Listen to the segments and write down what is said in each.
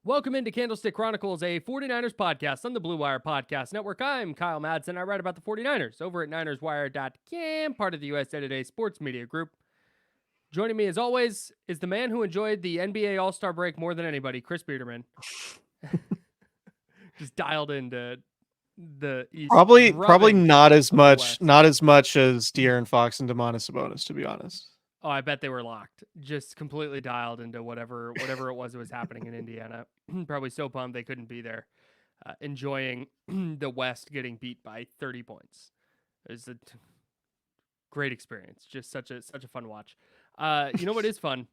Welcome into Candlestick Chronicles, a 49ers podcast on the Blue Wire Podcast Network. I'm Kyle Madson. I write about the 49ers over at NinersWire.com, part of the USA Today Sports Media Group. Joining me, as always, is the man who enjoyed the NBA All-Star break more than anybody, Chris Biderman. Just dialed into the East. Probably not as much West. as De'Aaron Fox and Domantas Sabonis, to be honest. Oh, I bet they were locked. Just completely dialed into whatever it was that was happening in Indiana. Probably so pumped they couldn't be there, enjoying the West getting beat by 30 points. It was a great experience. Just such a fun watch. You know what is fun?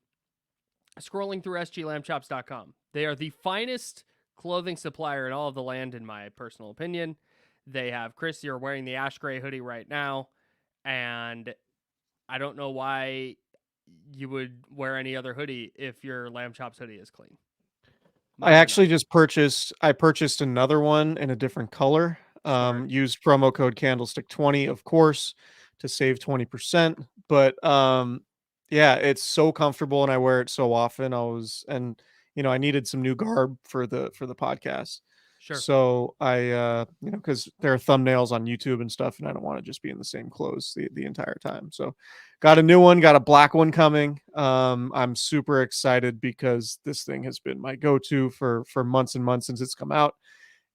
Scrolling through sglambchops.com. They are the finest clothing supplier in all of the land, in my personal opinion. They have, Chris, you're wearing the ash gray hoodie right now, and I don't know why you would wear any other hoodie if your Lamb Chops hoodie is clean. I actually just purchased another one in a different color. Used promo code Candlestick20, of course, to save 20%. But yeah, it's so comfortable and I wear it so often. I needed some new garb for the podcast. Sure. So I, because there are thumbnails on YouTube and stuff, and I don't want to just be in the same clothes the entire time. So got a new one, got a black one coming. I'm super excited because this thing has been my go-to for months and months since it's come out.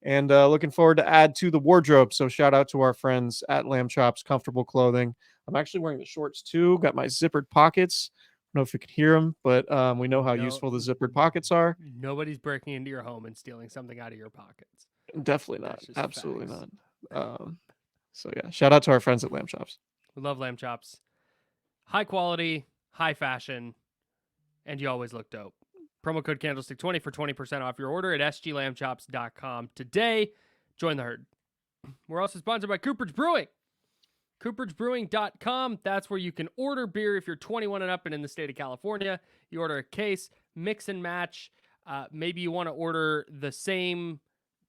And looking forward to add to the wardrobe. So shout out to our friends at Lamb Chops Comfortable Clothing. I'm actually wearing the shorts too. Got my zippered pockets. I don't know if you can hear them, but we know how useful the zippered pockets are. Nobody's breaking into your home and stealing something out of your pockets. Definitely not. Absolutely not. So yeah, shout out to our friends at Lamb Chops. We love Lamb Chops. High quality, high fashion, and you always look dope. Promo code Candlestick20 for 20% off your order at sglambchops.com today. Join the herd. We're also sponsored by Cooperage Brewing. CooperagBrewing.com. That's where you can order beer if you're 21 and up and in the state of California. You order a case, mix and match. Maybe you want to order the same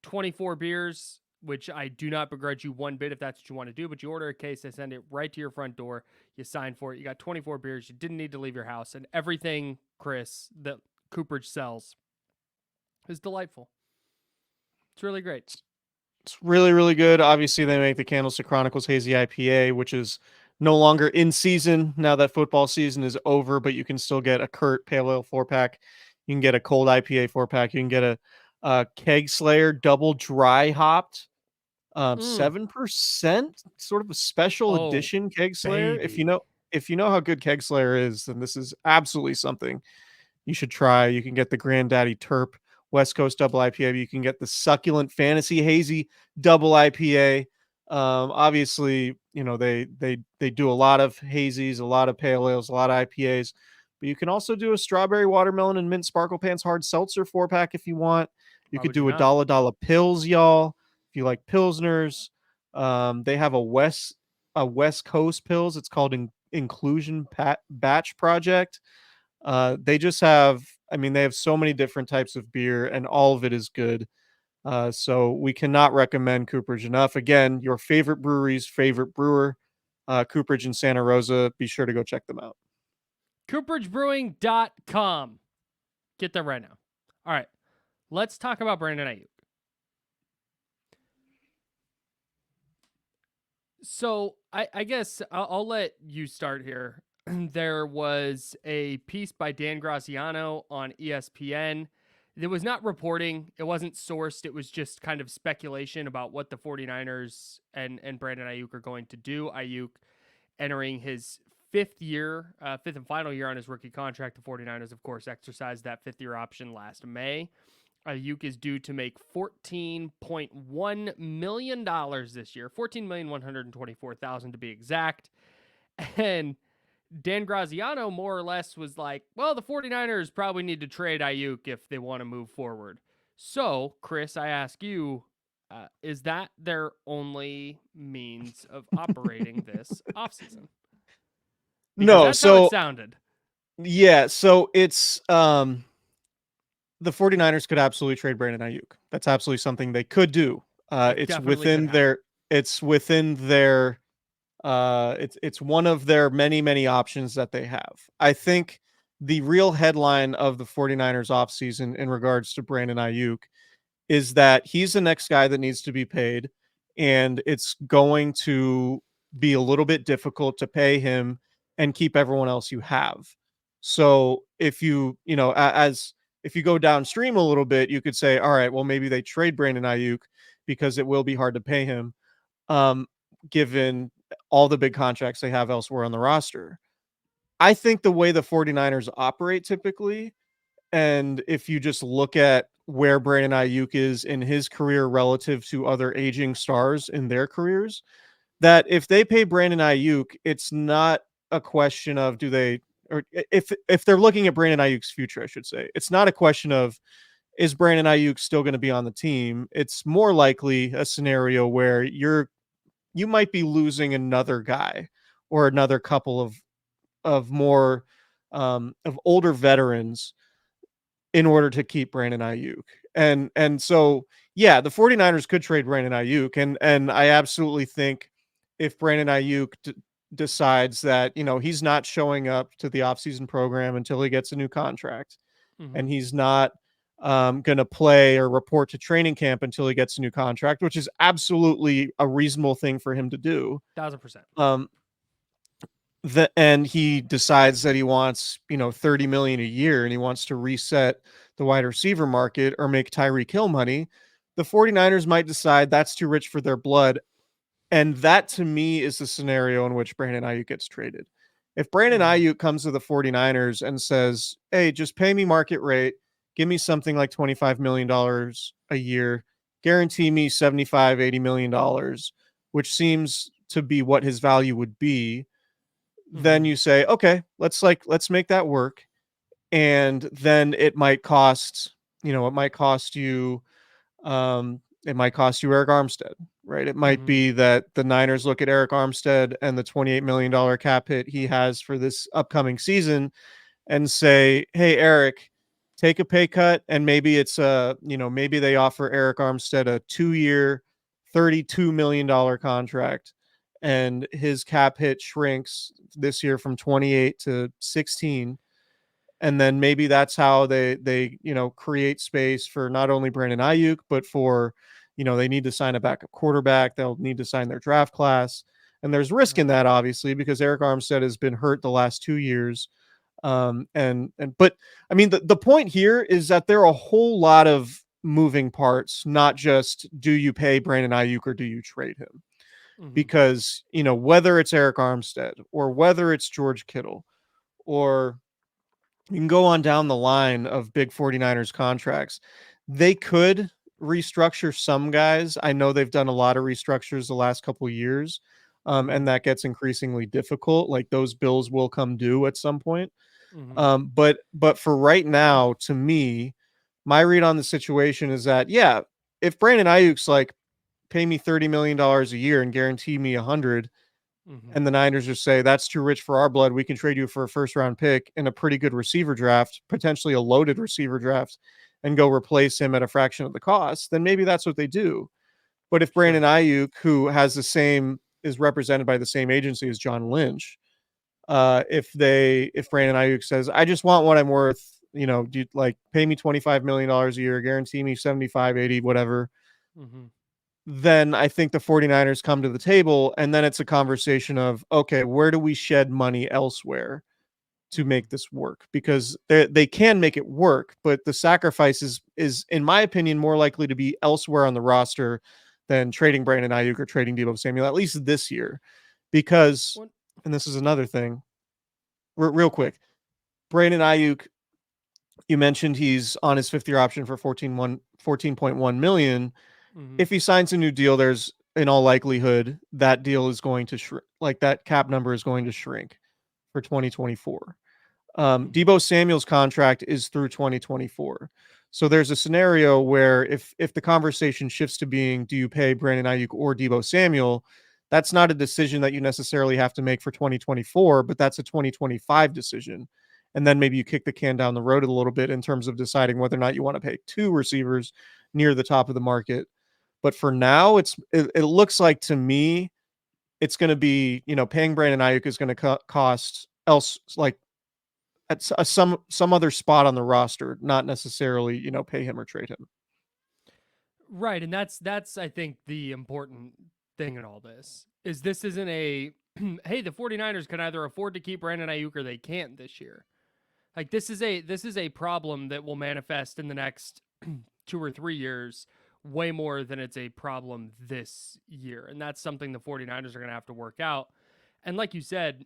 24 beers, which I do not begrudge you one bit if that's what you want to do, but you order a case, they send it right to your front door. You sign for it. You got 24 beers. You didn't need to leave your house. And everything, Chris, that Cooperage sells is delightful. It's really great. It's really, really good. Obviously, they make the Candlestick Chronicles Hazy IPA, which is no longer in season now that football season is over, but you can still get a Kurt Pale Ale 4-pack. You can get a cold IPA 4-pack. You can get a Keg Slayer double dry hopped 7%, sort of a special edition Keg Slayer. Baby. If you know how good Keg Slayer is, then this is absolutely something you should try. You can get the Granddaddy Terp West Coast double IPA. You can get the Succulent Fantasy Hazy double IPA. Obviously, they do a lot of hazies, a lot of pale ales, a lot of IPAs, but you can also do a strawberry watermelon and mint sparkle pants hard seltzer 4-pack if you want. You could do a Dollar Pills, y'all, if you like pilsners. They have a West Coast Pills. It's called Inclusion Batch Project. They have so many different types of beer and all of it is good. So we cannot recommend Cooperage enough. Again, your favorite brewery's favorite brewer, Cooperage in Santa Rosa. Be sure to go check them out. CooperageBrewing.com. Get there right now. All right. Let's talk about Brandon Aiyuk. So I guess I'll let you start here. There was a piece by Dan Graziano on ESPN. It was not reporting. It wasn't sourced. It was just kind of speculation about what the 49ers and Brandon Aiyuk are going to do. Aiyuk entering his fifth and final year on his rookie contract. The 49ers, of course, exercised that fifth-year option last May. Aiyuk is due to make $14.1 million this year, $14,124,000 to be exact. And Dan Graziano more or less was like, well, the 49ers probably need to trade Aiyuk if they want to move forward. So, Chris, I ask you, is that their only means of operating this offseason? No, that's how it sounded. Yeah, so it's the 49ers could absolutely trade Brandon Aiyuk. That's absolutely something they could do. It's within their it's one of their many, many options that they have. I think the real headline of the 49ers offseason in regards to Brandon Aiyuk is that he's the next guy that needs to be paid, and it's going to be a little bit difficult to pay him and keep everyone else you have. So if you know, as if you go downstream a little bit, you could say, all right, well, maybe they trade Brandon Aiyuk because it will be hard to pay him, um, given all the big contracts they have elsewhere on the roster. I think the way the 49ers operate typically, and if you just look at where Brandon Aiyuk is in his career relative to other aging stars in their careers, that if they pay Brandon Aiyuk, it's not a question of do they, or if they're looking at Brandon Ayuk's future, I should say, it's not a question of is Brandon Aiyuk still going to be on the team. It's more likely a scenario where you might be losing another guy or another couple of more of older veterans in order to keep Brandon Aiyuk. And so yeah, the 49ers could trade Brandon Aiyuk, and I absolutely think if Brandon Aiyuk decides that, you know, he's not showing up to the offseason program until he gets a new contract, Mm-hmm. and he's not going to play or report to training camp until he gets a new contract, which is absolutely a reasonable thing for him to do. 1,000%. Um, and he decides that he wants, you know, 30 million a year and he wants to reset the wide receiver market or make Tyreek Hill money, the 49ers might decide that's too rich for their blood. And that to me is the scenario in which Brandon Aiyuk gets traded. If Brandon Mm-hmm. Aiyuk comes to the 49ers and says, hey, just pay me market rate, give me something like $25 million a year, guarantee me 75, $80 million, which seems to be what his value would be, then Mm-hmm. you say, okay, let's make that work. And then it might cost, you know, it might cost you Eric Armstead, right? It might Mm-hmm. be that the Niners look at Eric Armstead and the $28 million cap hit he has for this upcoming season and say, hey, Eric, take a pay cut. And maybe it's maybe they offer Eric Armstead a 2-year, $32 million contract, and his cap hit shrinks this year from 28 to 16. And then maybe that's how they create space for not only Brandon Aiyuk, but for, they need to sign a backup quarterback. They'll need to sign their draft class. And there's risk in Right. that, obviously, because Eric Armstead has been hurt the last 2 years. But I mean, the point here is that there are a whole lot of moving parts, not just do you pay Brandon Aiyuk or do you trade him? Mm-hmm. Because, whether it's Eric Armstead or whether it's George Kittle, or you can go on down the line of big 49ers contracts, they could restructure some guys. I know they've done a lot of restructures the last couple of years. Mm-hmm. And that gets increasingly difficult. Like those bills will come due at some point. Mm-hmm. But for right now, to me, my read on the situation is that, yeah, if Brandon Ayuk's like, pay me $30 million a year and guarantee me 100, Mm-hmm. and the Niners just say that's too rich for our blood, we can trade you for a first round pick and a pretty good receiver draft, potentially a loaded receiver draft, and go replace him at a fraction of the cost, then maybe that's what they do. But if Brandon Sure. Aiyuk, who is represented by the same agency as John Lynch, if Brandon Aiyuk says, I just want what I'm worth, do you, like, pay me $25 million a year, guarantee me 75, 80, whatever, Mm-hmm. then I think the 49ers come to the table, and then it's a conversation of, okay, where do we shed money elsewhere to Mm-hmm. make this work? Because they can make it work, but the sacrifice is, in my opinion, more likely to be elsewhere on the roster than trading Brandon Aiyuk or trading Deebo Samuel, at least this year. Because, What? and this is another thing, real quick, Brandon Aiyuk, you mentioned he's on his fifth year option for 14.1 million. Mm-hmm. If he signs a new deal, there's in all likelihood that deal is going to shrink, like that cap number is going to shrink for 2024. Mm-hmm. Deebo Samuel's contract is through 2024. So there's a scenario where if the conversation shifts to being, do you pay Brandon Aiyuk or Deebo Samuel, that's not a decision that you necessarily have to make for 2024, but that's a 2025 decision. And then maybe you kick the can down the road a little bit in terms of deciding whether or not you want to pay two receivers near the top of the market. But for now, it looks like to me it's going to be, paying Brandon Aiyuk is going to cost else like at some other spot on the roster, not necessarily, pay him or trade him. Right, and that's I think the important thing in all this isn't a hey, the 49ers can either afford to keep Brandon Aiyuk or they can't this year. Like this is a problem that will manifest in the next 2 or 3 years way more than it's a problem this year. And that's something the 49ers are going to have to work out. And like you said,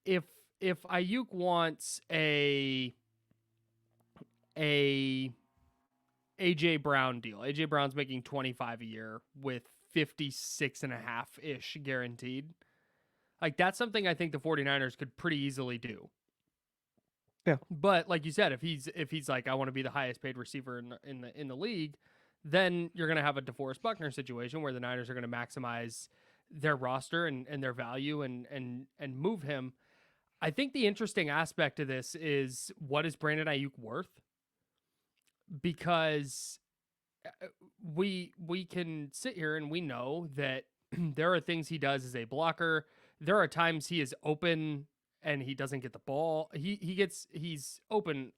if if Ayuk wants a AJ Brown deal, AJ Brown's making 25 a year with 56 and a half ish guaranteed. Like that's something I think the 49ers could pretty easily do. Yeah. But like you said, if he's like I want to be the highest paid receiver in the league, then you're going to have a DeForest Buckner situation where the Niners are going to maximize their roster and their value and move him. I think the interesting aspect of this is what is Brandon Aiyuk worth? Because we can sit here and we know that there are things he does as a blocker. There are times he is open and he doesn't get the ball. He's open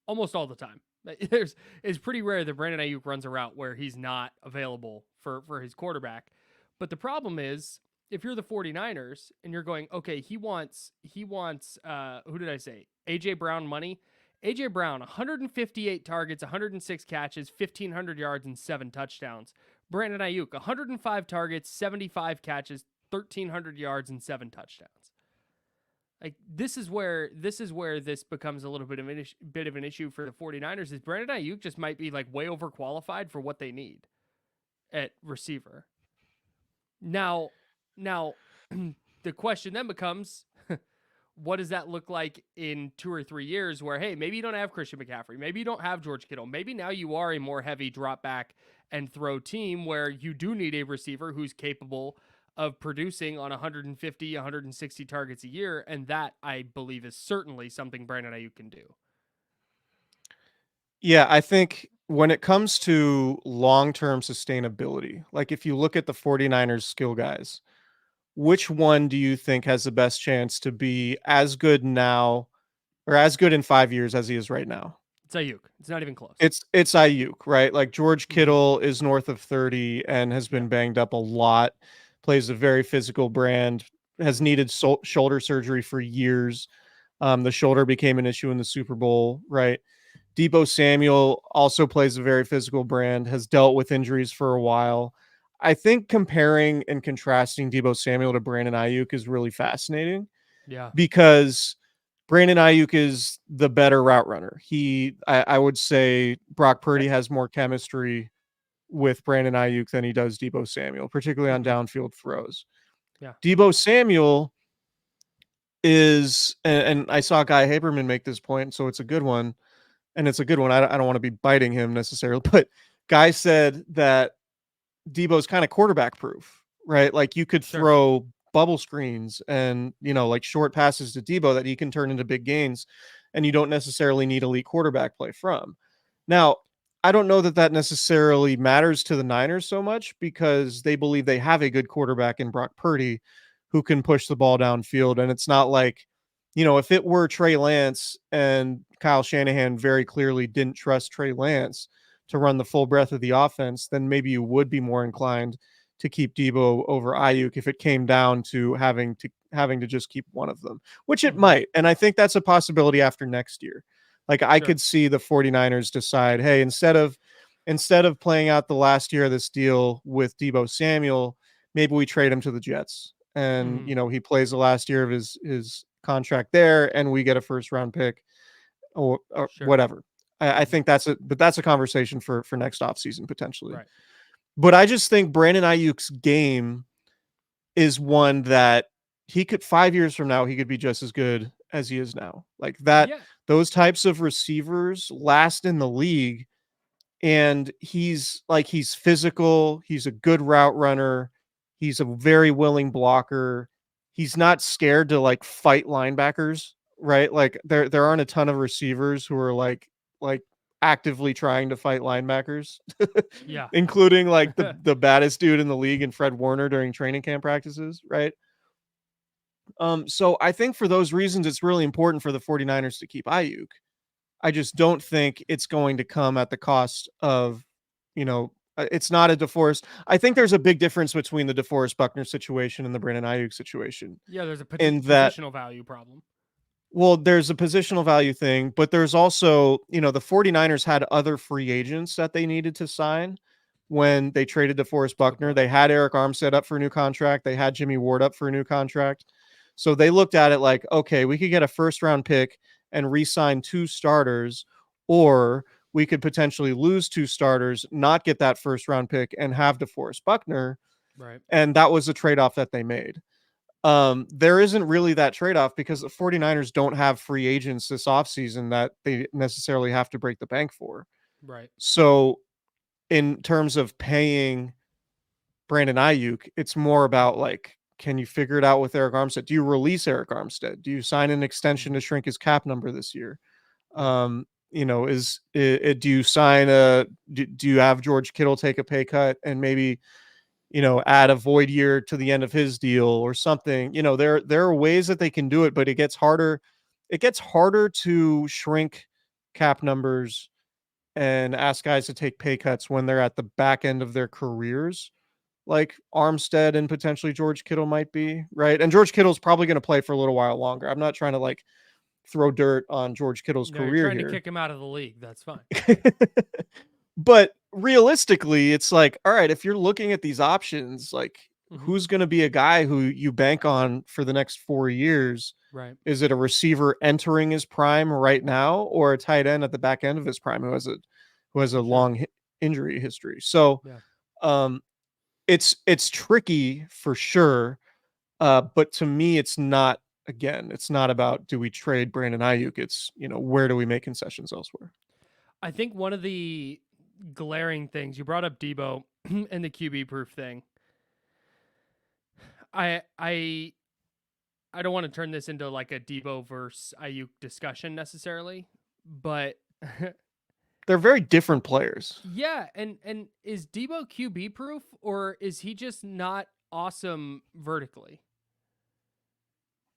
almost all the time. It's pretty rare that Brandon Aiyuk runs a route where he's not available for his quarterback. But the problem is if you're the 49ers and you're going, okay, he wants who did I say? AJ Brown money. AJ Brown, 158 targets, 106 catches, 1,500 yards, and 7 touchdowns. Brandon Aiyuk, 105 targets, 75 catches, 1,300 yards, and 7 touchdowns. Like this is where this becomes a little bit of an issue for the 49ers. Is Brandon Aiyuk just might be like way overqualified for what they need at receiver. Now, the question then becomes what does that look like in 2 or 3 years where, hey, maybe you don't have Christian McCaffrey. Maybe you don't have George Kittle. Maybe now you are a more heavy drop back and throw team where you do need a receiver who's capable of producing on 150, 160 targets a year. And that, I believe, is certainly something Brandon Aiyuk can do. Yeah, I think when it comes to long-term sustainability, like if you look at the 49ers skill guys, which one do you think has the best chance to be as good now or as good in 5 years as he is right now? It's Aiyuk. It's not even close. It's Ayuk, right? Like George Mm-hmm. Kittle is north of 30 and has been Yeah. banged up a lot, plays a very physical brand, has needed shoulder surgery for years. The shoulder became an issue in the Super Bowl, right? Deebo Samuel also plays a very physical brand, has dealt with injuries for a while. I think comparing and contrasting Deebo Samuel to Brandon Ayuk is really fascinating Yeah. because Brandon Aiyuk is the better route runner. I would say Brock Okay. Purdy has more chemistry with Brandon Aiyuk than he does Deebo Samuel, particularly on Mm-hmm. downfield throws. Yeah. Deebo Samuel is, and I saw Guy Haberman make this point, so it's a good one. And it's a good one. I don't want to be biting him necessarily, but Guy said that Debo's kind of quarterback proof, right? Like you could Sure. throw bubble screens and, like short passes to Debo that he can turn into big gains, and you don't necessarily need elite quarterback play from. Now, I don't know that that necessarily matters to the Niners so much because they believe they have a good quarterback in Brock Purdy who can push the ball downfield. And it's not like, if it were Trey Lance and Kyle Shanahan very clearly didn't trust Trey Lance to run the full breadth of the offense, then maybe you would be more inclined to keep Deebo over Ayuk if it came down to having to just keep one of them, which it Mm-hmm. might. And I think that's a possibility after next year. Like I Sure. could see the 49ers decide, hey, instead of playing out the last year of this deal with Deebo Samuel, maybe we trade him to the Jets. And Mm-hmm. he plays the last year of his contract there and we get a first round pick or Sure. whatever. I Mm-hmm. think that's a conversation for next offseason potentially. Right. But I just think Brandon Ayuk's game is one that he could 5 years from now, he could be just as good as he is now. Like that, Yeah. those types of receivers last in the league. And he's physical, he's a good route runner, he's a very willing blocker. He's not scared to like fight linebackers, right? Like there aren't a ton of receivers who are like actively trying to fight linebackers, Yeah. including like the baddest dude in the league and Fred Warner during training camp practices, right? So I think for those reasons, it's really important for the 49ers to keep Ayuk. I just don't think it's going to come at the cost of, it's not a DeForest. I think there's a big difference between the DeForest Buckner situation and the Brandon Ayuk situation Yeah, there's a in that, positional value problem. well, there's a positional value thing, but there's also, the 49ers had other free agents that they needed to sign when they traded DeForest Buckner. They had Eric Armstead up for a new contract. They had Jimmy Ward up for a new contract. So they looked at it like, okay, we could get a first round pick and re-sign two starters, or we could potentially lose two starters, not get that first round pick, and have DeForest Buckner. Right. And that was a trade-off that they made. There isn't really that trade-off because the 49ers don't have free agents this offseason that they necessarily have to break the bank for. Right. So in terms of paying Brandon Aiyuk, it's more about like, can you figure it out with Eric Armstead? Do you release Eric Armstead? Do you sign an extension to shrink his cap number this year? Right. Is it, do you sign do you have George Kittle take a pay cut and maybe, add a void year to the end of his deal or something? There are ways that they can do it, but it gets harder. It gets harder to shrink cap numbers and ask guys to take pay cuts when they're at the back end of their careers, like Armstead and potentially George Kittle might be, right? And George Kittle's probably going to play for a little while longer. I'm not trying to like throw dirt on George Kittle's No, you're career trying to here. kick him out of the league. That's fine. But realistically, it's like, all right, if you're looking at these options, like Mm-hmm. who's going to be a guy who you bank on for the next 4 years? Right. Is it a receiver entering his prime right now, or a tight end at the back end of his prime who has a Sure. long injury history? So, Yeah. um, it's tricky for sure. But to me, it's not. Again, it's not about do we trade Brandon Ayuk. It's, where do we make concessions elsewhere? I think one of the glaring things you brought up Deebo and the QB proof thing. I I I don't want to turn this into like a Deebo versus Ayuk discussion necessarily, but They're very different players. yeah, and is Deebo QB proof or is he just not awesome vertically?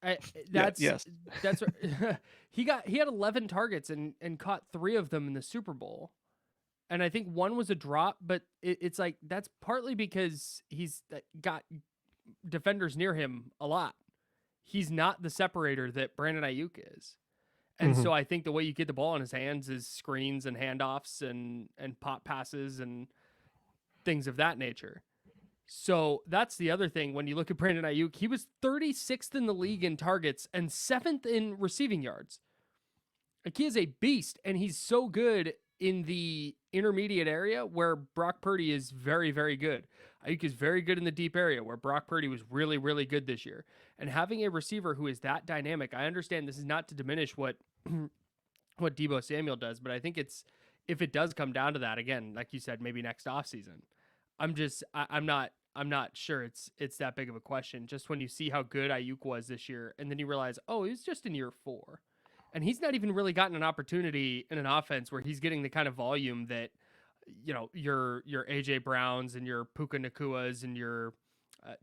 I, Yeah. that's Yes. that's he had 11 targets and caught 3 of them in the Super Bowl. And I think one was a drop, but it's like that's partly because he's got defenders near him a lot. He's not the separator that Brandon Aiyuk is. And Mhm. so I think the way you get the ball in his hands is screens and handoffs and pop passes and things of that nature. So that's the other thing. When you look at Brandon Aiyuk, he was 36th in the league in targets and 7th in receiving yards. Like he is a beast, and he's so good in the intermediate area where Brock Purdy is very, very good. Ayuk is very good in the deep area where Brock Purdy was really, really good this year. And having a receiver who is that dynamic, I understand this is not to diminish what what Deebo Samuel does, but I think it's if it does come down to that again, like you said, maybe next offseason. I'm not sure it's that big of a question. Just when you see how good Ayuk was this year, and then you realize, oh, he was just in year 4, and he's not even really gotten an opportunity in an offense where he's getting the kind of volume that your AJ Browns and your Puka Nakuas and your uh,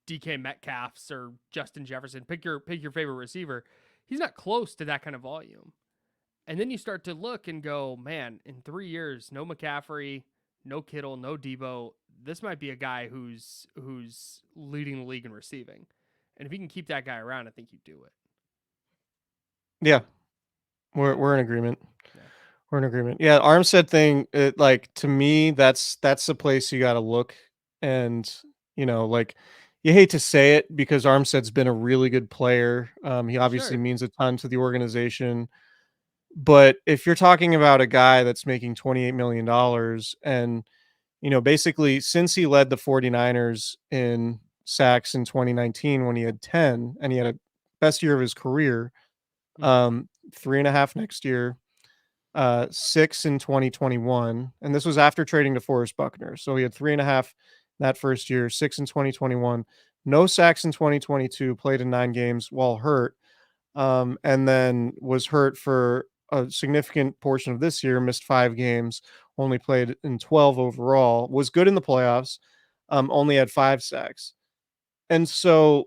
DK Metcalfs or Justin Jefferson. Pick your favorite receiver. He's not close to that kind of volume. And then you start to look and go, man, in 3 years, no McCaffrey, no Kittle, no Deebo. This might be a guy who's leading the league in receiving. And if you can keep that guy around, I think you do it. Yeah, we're in agreement. Yeah. We're in agreement. Yeah, Armstead thing, like to me, that's the place you got to look, and like you hate to say it because Armstead's been a really good player. He obviously Sure. means a ton to the organization, but if you're talking about a guy that's making $28 million and basically since he led the 49ers in sacks in 2019 when he had 10 and he had a best year of his career, Mm-hmm. 3.5 next year, 6 in 2021, and this was after trading to Forrest Buckner. So he had 3.5 that first year, 6 in 2021, no sacks in 2022, played in 9 games while hurt, and then was hurt for a significant portion of this year, missed 5 games, only played in 12 overall, was good in the playoffs, only had 5 sacks. And so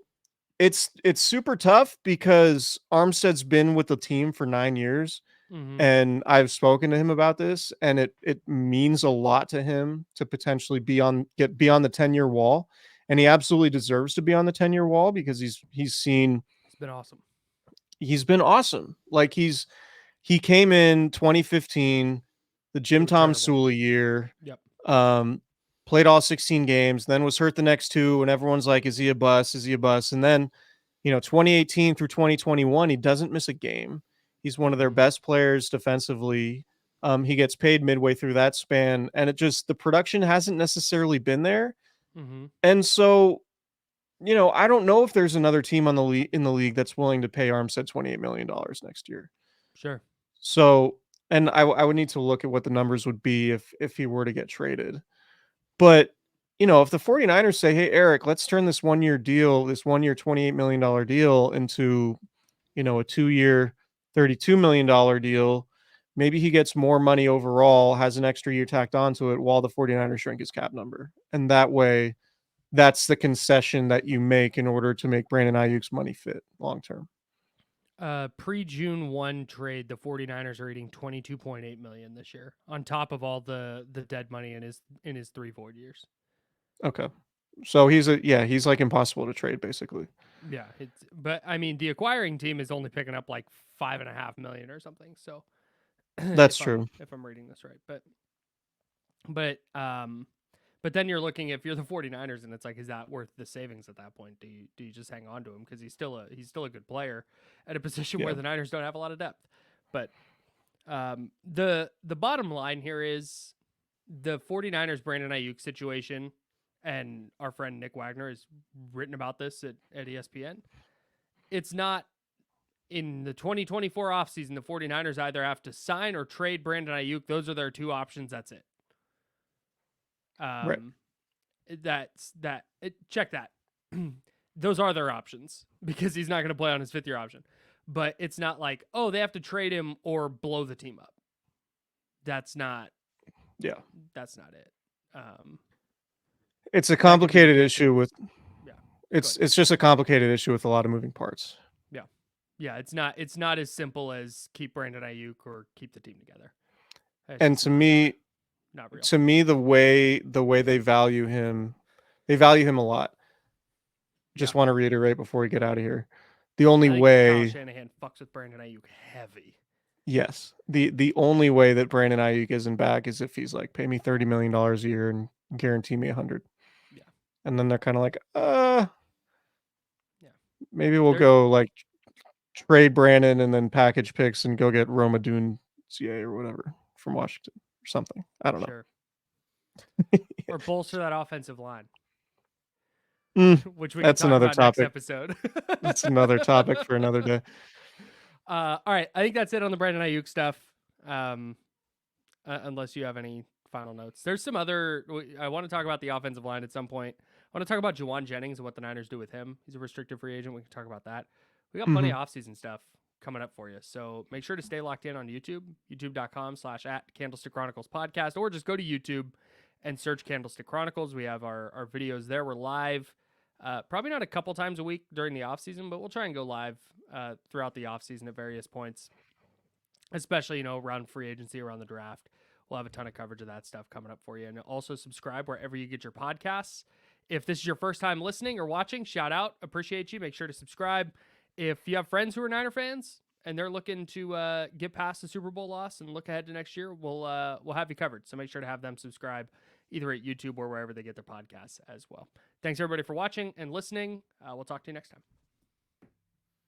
It's super tough because Armstead's been with the team for 9 years, Mm-hmm. and I've spoken to him about this, and it means a lot to him to potentially be on the 10-year wall, and he absolutely deserves to be on the 10-year wall because It's been awesome. he's been awesome. Like he came in 2015, the They Jim were Tom terrible. Sula year, Yep. um, played all 16 games, then was hurt the next two, and everyone's like, "Is he a bust? Is he a bust?" And then, 2018 through 2021, he doesn't miss a game. He's one of their Mm-hmm. best players defensively. He gets paid midway through that span, and the production hasn't necessarily been there. Mm-hmm. And so, I don't know if there's another team in the league that's willing to pay Armstead $28 million next year. Sure. So, and I would need to look at what the numbers would be if he were to get traded. But, if the 49ers say, "Hey, Eric, let's turn this 1-year deal, this 1-year $28 million deal into, a 2-year $32 million deal," maybe he gets more money overall, has an extra year tacked onto it while the 49ers shrink his cap number. And that way, that's the concession that you make in order to make Brandon Ayuk's money fit long term. Pre-June 1 trade, the 49ers are eating 22.8 million this year on top of all the dead money in his 3 void years. Okay. So he's like impossible to trade basically. Yeah, but I mean the acquiring team is only picking up like 5.5 million or something. So That's true. if I'm reading this right, but but then you're looking, if you're the 49ers, and it's like, is that worth the savings at that point? Do you just hang on to him because he's still a good player at a position Yeah. where the Niners don't have a lot of depth? But the bottom line here is the 49ers Brandon Aiyuk situation, and our friend Nick Wagner has written about this at ESPN. It's not in the 2024 offseason, the 49ers either have to sign or trade Brandon Aiyuk. Those are their two options. That's it. Right. Check that. Those are their options because he's not going to play on his 5th year option. But it's not like, oh, they have to trade him or blow the team up. That's not Yeah. it. It's a That could be the complicated case. issue with Yeah. it's just a complicated issue with a lot of moving parts. Yeah, it's not as simple as keep Brandon Aiyuk or keep the team together. And to me, not real. the way they value him a lot. Just want to reiterate before we get out of here. The only I think Kyle way Shanahan fucks with Brandon Aiyuk heavy. Yes. The only way that Brandon Aiyuk isn't back is if he's like, pay me $30 million a year and guarantee me 100. Yeah. And then they're kind of like, Yeah. maybe we'll go like trade Brandon and then package picks and go get Roma Dune CA or whatever from Washington or something. I don't know. Or bolster that offensive line. Which we That's can talk another about topic. next episode. That's another topic for another day. All right. I think that's it on the Brandon Aiyuk stuff. Unless you have any final notes. There's some other. I want to talk about the offensive line at some point. I want to talk about Juwan Jennings and what the Niners do with him. He's a restricted free agent. We can talk about that. We got plenty of offseason stuff coming up for you. So make sure to stay locked in on YouTube, youtube.com/@Candlestick Chronicles podcast, or just go to YouTube and search Candlestick Chronicles. We have our videos there. We're live. Probably not a couple times a week during the offseason, but we'll try and go live throughout the offseason at various points, especially, around free agency, around the draft. We'll have a ton of coverage of that stuff coming up for you. And also subscribe wherever you get your podcasts. If this is your first time listening or watching, shout out. Appreciate you. Make sure to subscribe. If you have friends who are Niner fans and they're looking to get past the Super Bowl loss and look ahead to next year, we'll have you covered. So make sure to have them subscribe either at YouTube or wherever they get their podcasts as well. Thanks, everybody, for watching and listening. We'll talk to you next time.